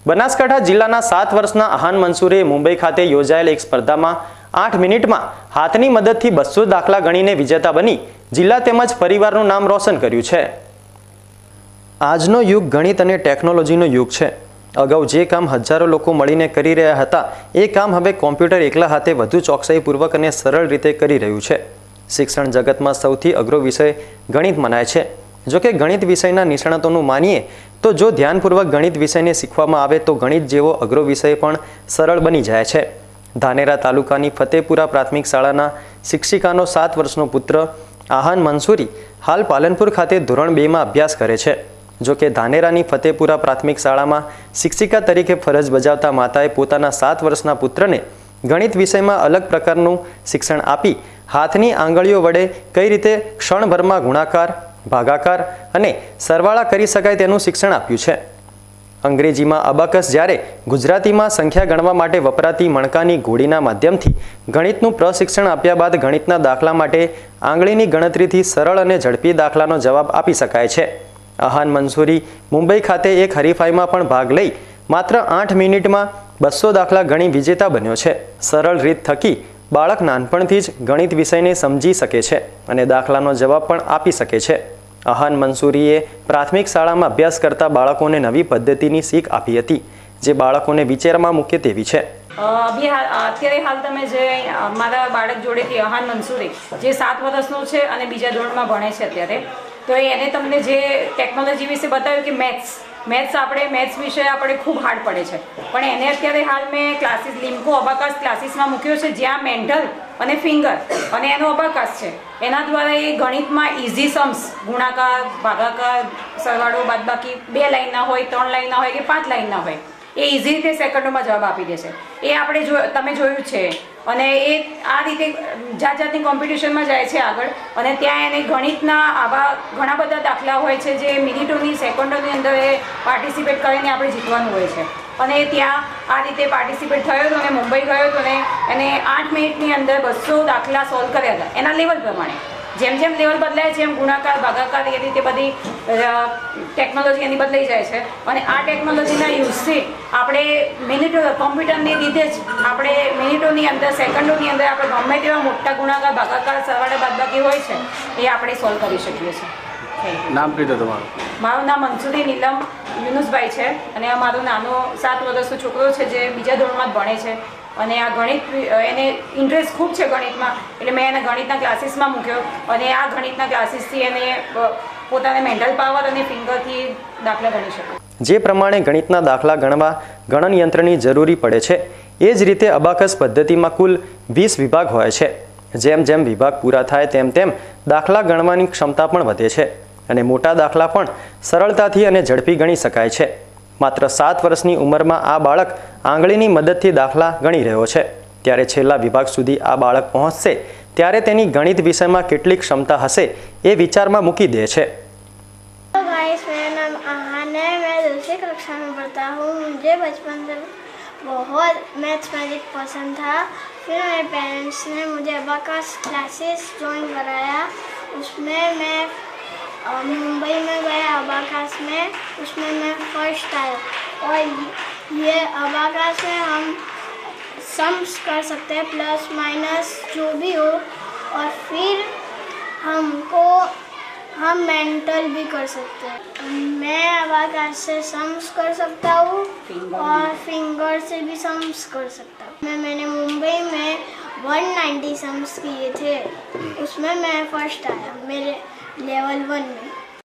બનાસકાંઠા જિલ્લાના 7 વર્ષના આહાન મંસૂરે મુંબઈ ખાતે યોજાયેલ એક સ્પર્ધામાં 8 મિનિટમાં હાથની મદદથી 200 દાખલા ગણીને વિજેતા બની જિલ્લા તેમજ પરિવારનું નામ રોશન કર્યું છે। આજનો યુગ ગણિત અને ટેકનોલોજીનો યુગ છે। અગાઉ જે કામ હજારો લોકો મળીને કરી રહ્યા હતા એ કામ હવે કોમ્પ્યુટર એકલા હાથે વધુ ચોકસાઈપૂર્વક અને સરળ રીતે કરી રહ્યું છે। શિક્ષણ જગતમાં સૌથી અઘરો વિષય ગણિત મનાય છે। જો કે ગણિત વિષયના નિષ્ણાતોનું માનીએ તો જો ધ્યાનપૂર્વક ગણિત વિષયને શીખવામાં આવે તો ગણિત જેવો અઘરો વિષય પણ સરળ બની જાય છે। ધાનેરા તાલુકાની ફતેપુરા પ્રાથમિક શાળાના શિક્ષિકાનો 7 વર્ષનો પુત્ર આહાન મંસૂરી હાલ પાલનપુર ખાતે ધોરણ 2માં અભ્યાસ કરે છે। જો કે ધાનેરાની ફતેપુરા પ્રાથમિક શાળામાં શિક્ષિકા તરીકે ફરજ બજાવતા માતાએ પોતાના 7 વર્ષના પુત્રને ગણિત વિષયમાં અલગ પ્રકારનું શિક્ષણ આપી હાથની આંગળીઓ વડે કઈ રીતે ક્ષણભરમાં ગુણાકાર, ભાગાકાર અને સરવાળા કરી શકાય તેનું શિક્ષણ આપ્યું છે। અંગ્રેજીમાં અબાકસ જ્યારે ગુજરાતીમાં સંખ્યા ગણવા માટે વપરાતી મણકાની ઘોડીના માધ્યમથી ગણિતનું પ્રશિક્ષણ આપ્યા બાદ ગણિતના દાખલા માટે આંગળીની ગણતરીથી સરળ અને ઝડપી દાખલાનો જવાબ આપી શકાય છે। આહાન મંસૂરી મુંબઈ ખાતે એક હરીફાઈમાં પણ ભાગ લઈ માત્ર 8 મિનિટમાં 200 દાખલા ગણી વિજેતા બન્યો છે। સરળ રીત થકી બાળક નાનપણથી જ ગણિત વિષયને સમજી શકે છે અને દાખલાનો જવાબ પણ આપી શકે છે। આહાન મંસૂરીએ પ્રાથમિક શાળામાં અભ્યાસ કરતા બાળકોને નવી પદ્ધતિની શીખ આપી હતી જે બાળકોને વિચારમાં મૂકે તેવી છે। અત્યારે હાલ તમે જે મારા બાળક જોડેથી આહાન મંસૂરી જે 7 વર્ષનો છે અને બીજા ધોરણમાં ભણે છે અત્યારે, તો એને તમને જે ટેકનોલોજી વિશે બતાવ્યું કે મેથ્સ વિષય આપણે ખૂબ હાર્ડ પડે છે, પણ એને અત્યારે હાલ મેં ક્લાસીસ લિમ્કો અબાકસ ક્લાસીસમાં મૂક્યો છે જ્યાં મેન્ટલ અને ફિંગર અને એનો અબાકસ છે, એના દ્વારા એ ગણિતમાં ઇઝી સમ્સ ગુણાકાર, ભાગાકાર, સરવાળો, બાદબાકી 2 લાઈનના હોય, 3 લાઈનના હોય કે 5 લાઈનના હોય એ ઇઝી રીતે સેકન્ડોમાં જવાબ આપી દેશે। એ આપણે તમે જોયું છે અને એ આ રીતે જાતની કોમ્પિટિશનમાં જાય છે આગળ, અને ત્યાં એને ગણિતના આવા ઘણા બધા દાખલા હોય છે જે મિનિટોની સેકન્ડોની અંદર એ પાર્ટિસિપેટ કરીને આપણે જીતવાનું હોય છે, અને ત્યાં આ રીતે પાર્ટિસિપેટ થયો હતો અને મુંબઈ ગયો હતો અને એને 8 મિનિટની અંદર 200 દાખલા સોલ્વ કર્યા હતા એના લેવલ પ્રમાણે। જેમ જેમ લેવલ બદલાય છે એમ ગુણાકાર, ભાગાકાર એ રીતે બધી ટેકનોલોજી એની બદલાઈ જાય છે, અને આ ટેકનોલોજીના યુઝથી આપણે કોમ્પ્યુટરની લીધે જ આપણે મિનિટોની અંદર, સેકન્ડોની અંદર આપણે ગમે તેવા મોટા ગુણાકાર, ભાગાકાર, સરવાળા, બાદબાકી હોય છે એ આપણે સોલ્વ કરી શકીએ છીએ। નામ કીધું તમારું? મારું નામ મંસૂરી નીલમ યુનુસભાઈ છે અને આ મારો નાનો 7 વર્ષનો છોકરો છે જે બીજા ધોરણમાં જ ભણે છે, અને આ ગણિત એને ઇન્ટરેસ્ટ ખૂબ છે ગણિતમાં, એટલે મેં એને ગણિતના ક્લાસીસમાં મૂક્યો અને આ ગણિતના ક્લાસીસથી એને પોતાને મેન્ટલ પાવર અને ફિંગરથી દાખલા ગણી શકે। જે પ્રમાણે ગણિતના દાખલા ગણવા ગણનયંત્રની જરૂરી પડે છે એ જ રીતે અબાકસ પદ્ધતિમાં કુલ 20 વિભાગ હોય છે। જેમ જેમ વિભાગ પૂરા થાય તેમ તેમ દાખલા ગણવાની ક્ષમતા પણ વધે છે અને મોટા દાખલા પણ સરળતાથી અને ઝડપી ગણી શકાય છે। માત્ર 7 વર્ષની ઉંમરમાં આ બાળક આંગળીની મદદથી દાખલા ગણી રહ્યો છે, ત્યારે છેલ્લા વિભાગ સુધી આ બાળક પહોંચશે ત્યારે તેની ગણિત વિષયમાં કેટલી ક્ષમતા હશે એ વિચારમાં મૂકી દે છે। मेरा नाम आहान है, मैं 2री कक्षा में पढ़ता हूँ। मुझे बचपन से बहुत मैथमेटिक्स पसंद था। फिर मेरे पेरेंट्स ने मुझे अबाकस क्लासेस ज्वाइन कराया, उसमें मैं मुंबई में गया अबाकस में, उसमें मैं फर्स्ट आया। और ये अबाकस में हम सम्स कर सकते हैं, प्लस माइनस जो भी हो, और फिर हम मेंटल भी कर सकते हैं। मैं अबाकस से सम्स कर सकता हूँ और फिंगर से भी सम्स कर सकता हूँ। मैंने मुंबई में 190 सम्स किए थे, उसमें मैं फर्स्ट आया मेरे लेवल 1 में।